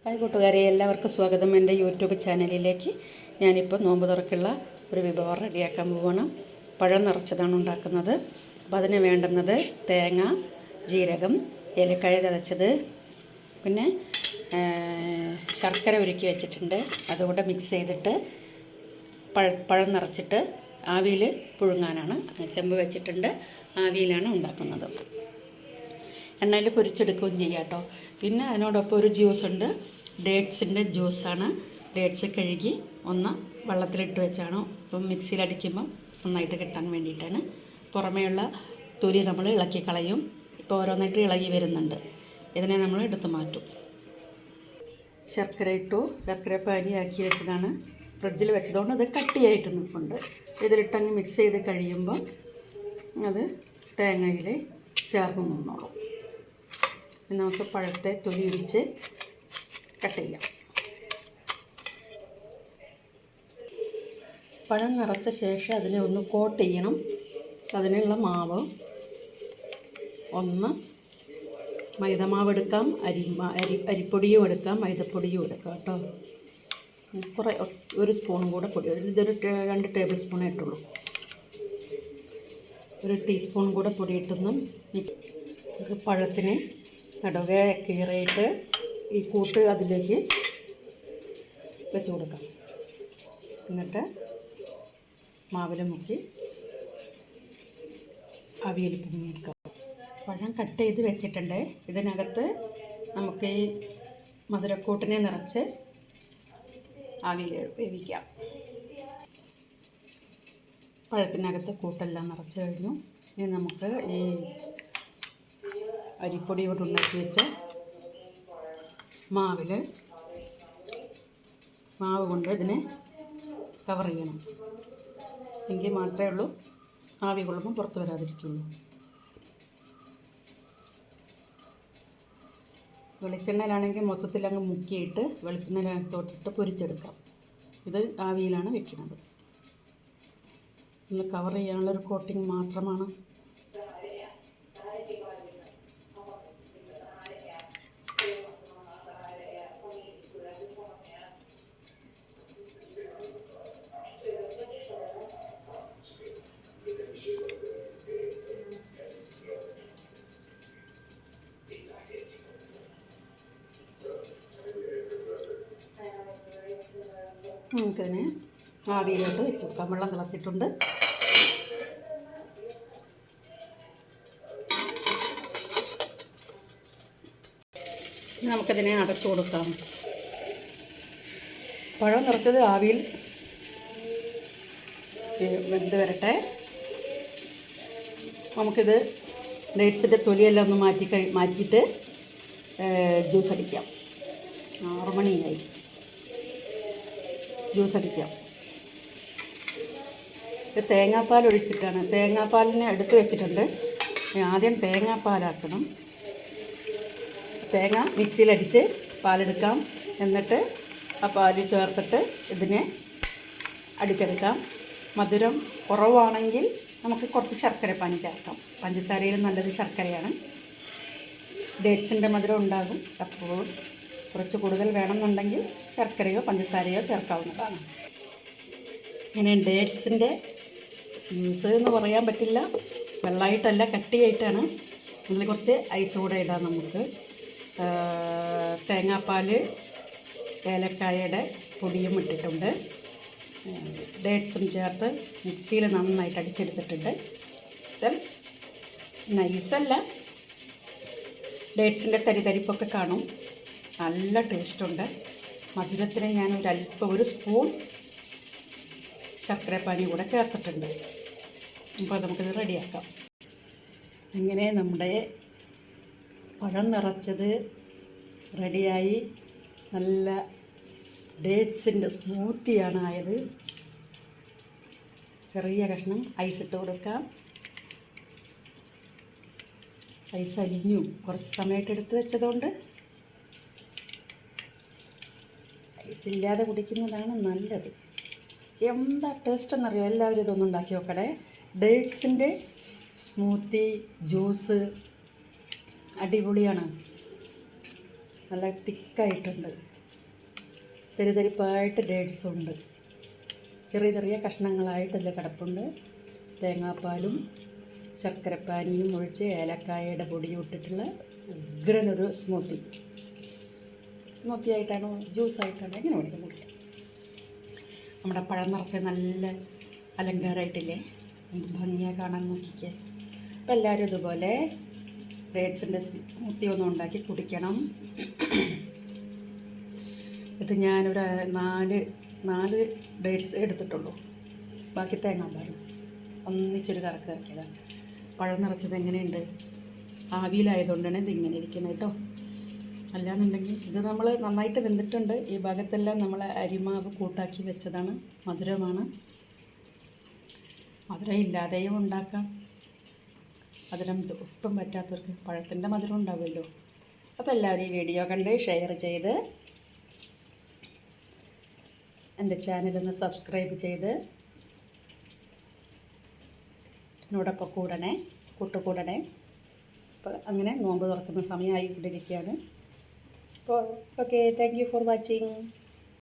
Hi കൂട്ടുകാരെ, എല്ലാവർക്കും സ്വാഗതം എൻ്റെ യൂട്യൂബ് ചാനലിലേക്ക്. ഞാനിപ്പോൾ നോമ്പ് തുറക്കുള്ള ഒരു വിഭവം റെഡിയാക്കാൻ പോവുകയാണ്. പഴം നിറച്ചതാണ് ഉണ്ടാക്കുന്നത്. അപ്പോൾ അതിന് വേണ്ടുന്നത് തേങ്ങ, ജീരകം, ഏലക്കായ ചതച്ചത്, പിന്നെ ശർക്കര ഉരുക്കി വെച്ചിട്ടുണ്ട്. അതുകൂടെ മിക്സ് ചെയ്തിട്ട് പഴം നിറച്ചിട്ട് ആവിയിൽ പുഴുങ്ങാനാണ്. ചെമ്പ് വെച്ചിട്ടുണ്ട്, ആവിയിലാണ് ഉണ്ടാക്കുന്നത്. എണ്ണയിൽ പൊരിച്ചെടുക്കുകയും ചെയ്യാം കേട്ടോ. പിന്നെ അതിനോടൊപ്പം ഒരു ജ്യൂസ് ഉണ്ട്, ഡേറ്റ്സിൻ്റെ ജ്യൂസാണ്. ഡേറ്റ്സ് കഴുകി ഒന്ന് വെള്ളത്തിലിട്ട് വെച്ചാണ്. അപ്പം മിക്സിയിൽ അടിക്കുമ്പം നന്നായിട്ട് കിട്ടാൻ വേണ്ടിയിട്ടാണ്. പുറമേയുള്ള തൊലി നമ്മൾ ഇളക്കി കളയും. ഇപ്പോൾ ഓരോന്നായിട്ട് ഇളകി വരുന്നുണ്ട്. ഇതിനെ നമ്മൾ എടുത്തു മാറ്റും. ശർക്കര ഇട്ടു. ശർക്കര പാനിയാക്കി വെച്ചതാണ്, ഫ്രിഡ്ജിൽ വെച്ചതുകൊണ്ട് അത് കട്ടിയായിട്ട് നിൽപ്പുണ്ട്. ഇതിലിട്ടങ്ങ് മിക്സ് ചെയ്ത് കഴിയുമ്പം അത് തേങ്ങയിൽ ചേർന്ന് നിന്നോളും. നമുക്ക് പഴത്തെ തൊലി ഇടിച്ച് കട്ട് ചെയ്യാം. പഴം നിറച്ച ശേഷം അതിനെ ഒന്ന് കോട്ട് ചെയ്യണം. അതിനുള്ള മാവ് ഒന്ന് മൈദമാവ് എടുക്കാം, അരിപ്പൊടിയും എടുക്കാം, മൈദപ്പൊടിയും എടുക്കാം കേട്ടോ. കുറേ ഒരു സ്പൂണും കൂടെ പൊടി, ഇതൊരു 2 ടേബിൾ സ്പൂണേ ഇട്ടുള്ളൂ. ഒരു ടീസ്പൂൺ കൂടെ പൊടിയിട്ടൊന്നും മിക്സ്. പഴത്തിന് നടുവേ കീറിയിട്ട് ഈ കൂട്ട് അതിലേക്ക് വെച്ച് കൊടുക്കാം. എന്നിട്ട് മാവിൽ മുക്കി അവിയൽ പുഴുങ്ങിയെടുക്കാം. പഴം കട്ട് ചെയ്ത് വെച്ചിട്ടുണ്ട്. ഇതിനകത്ത് നമുക്ക് ഈ മധുരക്കൂട്ടിനെ നിറച്ച് ആവിയിൽ വേവിക്കാം. പഴത്തിനകത്ത് കൂട്ടെല്ലാം നിറച്ച് കഴിഞ്ഞു. ഇനി നമുക്ക് ഈ അരിപ്പൊടി കൊണ്ട് ഉണ്ടാക്കി വെച്ച മാവ് കൊണ്ട് ഇതിനെ കവർ ചെയ്യണം. എങ്കിൽ മാത്രമേ ഉള്ളൂ ആവി കൊള്ളുമ്പോൾ പുറത്ത് വരാതിരിക്കുള്ളൂ. വെളിച്ചെണ്ണയിലാണെങ്കിൽ മൊത്തത്തിൽ അങ്ങ് മുക്കിയിട്ട് വെളിച്ചെണ്ണയിലകത്തോട്ടിട്ട് പൊരിച്ചെടുക്കാം. ഇത് ആവിയിലാണ് വെക്കുന്നത്. ഒന്ന് കവർ ചെയ്യാനുള്ളൊരു കോട്ടിങ് മാത്രമാണ്. നമുക്കതിനെ ആവിയിലോട്ട് വെച്ച് കൊടുക്കാം. വെള്ളം തിളച്ചിട്ടുണ്ട്. നമുക്കതിനെ അടച്ചു കൊടുക്കാം. പഴം നിറച്ചത് ആവിയിൽ വെന്ത് വരട്ടെ. നമുക്കിത് ഡേറ്റ്സിൻ്റെ തൊലിയെല്ലാം ഒന്ന് മാറ്റിയിട്ട് ജ്യൂസ് അടിക്കാം. 6 മണിയായി. ജ്യൂസ് അടിക്കാം. ഇത് തേങ്ങാപ്പാൽ ഒഴിച്ചിട്ടാണ്. തേങ്ങാപ്പാലിനെ എടുത്ത് വെച്ചിട്ടുണ്ട്. ആദ്യം തേങ്ങാപ്പാലാക്കണം. തേങ്ങ മിക്സിയിലടിച്ച് പാലെടുക്കാം. എന്നിട്ട് ആ പാൽ ചേർത്തിട്ട് ഇതിനെ അടിച്ചെടുക്കാം. മധുരം കുറവാണെങ്കിൽ നമുക്ക് കുറച്ച് ശർക്കര പാനി ചേർക്കാം. പഞ്ചസാരയിൽ നല്ലത് ശർക്കരയാണ്. ഡേറ്റ്സിൻ്റെ മധുരം ഉണ്ടാകും. അപ്പോൾ കുറച്ച് കൂടുതൽ വേണമെന്നുണ്ടെങ്കിൽ ശർക്കരയോ പഞ്ചസാരയോ ചേർക്കാവുന്നതാണ്. ഇങ്ങനെ ഡേറ്റ്സിൻ്റെ ജ്യൂസ് എന്ന് പറയാൻ പറ്റില്ല, വെള്ളമായിട്ടല്ല കട്ടിയായിട്ടാണ്. അതിൽ കുറച്ച് ഐസ് കൂടെ ഇടാം നമുക്ക്. തേങ്ങാപ്പാൽ, ഏലക്കായയുടെ പൊടിയും ഇട്ടിട്ടുണ്ട്. ഡേറ്റ്സും ചേർത്ത് മിക്സിയിൽ നന്നായിട്ട് അടിച്ചെടുത്തിട്ടുണ്ട്. നൈസല്ല, ഡേറ്റ്സിൻ്റെ തരിപ്പൊക്കെ കാണും. നല്ല ടേസ്റ്റുണ്ട്. മധുരത്തിന് ഞാൻ ഒരു സ്പൂൺ ശർക്കരപ്പാനി കൂടെ ചേർത്തിട്ടുണ്ട്. അപ്പോൾ നമുക്കിത് റെഡിയാക്കാം. അങ്ങനെ നമ്മുടെ പഴം നിറച്ചത് റെഡിയായി. നല്ല ഡേറ്റ്സിൻ്റെ സ്മൂത്തിയാണ് ആയത്. ചെറിയ കഷ്ണം ഐസ് ഇട്ട് കൊടുക്കാം. ഐസ് അലിഞ്ഞു. കുറച്ച് സമയമായിട്ട് എടുത്ത് വെച്ചതുകൊണ്ട് ഐസില്ലാതെ കുടിക്കുന്നതാണ് നല്ലത്. എന്താ ടേസ്റ്റ് എന്നറിയോ? എല്ലാവരും ഇതൊന്നും ഉണ്ടാക്കി നോക്കണേ. ഡേറ്റ്സിൻ്റെ സ്മൂത്തി ജ്യൂസ് അടിപൊളിയാണ്. നല്ല തിക്കായിട്ടുണ്ട്. തെരിതെരിപ്പായിട്ട് ഡേറ്റ്സ് ഉണ്ട്. ചെറിയ ചെറിയ കഷ്ണങ്ങളായിട്ട് അതിൽ കിടപ്പുണ്ട്. തേങ്ങാപ്പാലും ശർക്കരപ്പാനിയും ഒഴിച്ച് ഏലക്കായയുടെ പൊടിയും ഇട്ടിട്ടുള്ള ഉഗ്രനൊരു സ്മൂത്തി ആയിട്ടാണോ ജ്യൂസായിട്ടാണോ എങ്ങനെ വേണമെങ്കിലും കുടിക്കാം. നമ്മുടെ പഴം നിറച്ച് നല്ല അലങ്കാരമായിട്ടില്ലേ, എന്ത് ഭംഗിയാണ് കാണാൻ, നോക്കിക്കേ. അപ്പോൾ എല്ലാവരും ഇതുപോലെ ഡേറ്റ്സിൻ്റെ സ്മൂത്തി ഒന്നും ഉണ്ടാക്കി കുടിക്കണം. ഇത് ഞാനൊരു നാല് ഡേറ്റ്സ് എടുത്തിട്ടുള്ളൂ, ബാക്കി തേങ്ങാപ്പാലും ഒന്നിച്ചൊരു കറക്ക് ഇറക്കിയതാണ്. പഴം നിറച്ചത് എങ്ങനെയുണ്ട്, ആവിയിലായതുകൊണ്ടാണ് ഇതിങ്ങനെ ഇരിക്കുന്നത് കേട്ടോ. അല്ലാന്നുണ്ടെങ്കിൽ ഇത് നമ്മൾ നന്നായിട്ട് വെന്തിട്ടുണ്ട്. ഈ ഭാഗത്തെല്ലാം നമ്മൾ അരിമാവ് കൂട്ടാക്കി വെച്ചതാണ്, മധുരമാണ്. മധുരം ഇല്ലാതെയും ഉണ്ടാക്കാം, മധുരം ഒട്ടും പറ്റാത്തവർക്ക് പഴത്തിൻ്റെ മധുരം ഉണ്ടാവുമല്ലോ. അപ്പോൾ എല്ലാവരും ഈ വീഡിയോ കണ്ട് ഷെയർ ചെയ്ത് എൻ്റെ ചാനലൊന്ന് സബ്സ്ക്രൈബ് ചെയ്ത് എന്നോടൊപ്പം കൂട്ടുകൂടണേ. അപ്പോൾ അങ്ങനെ നോമ്പ് തുറക്കുന്ന സമയമായിക്കൊണ്ടിരിക്കുകയാണ്. അപ്പോൾ okay, thank you for watching.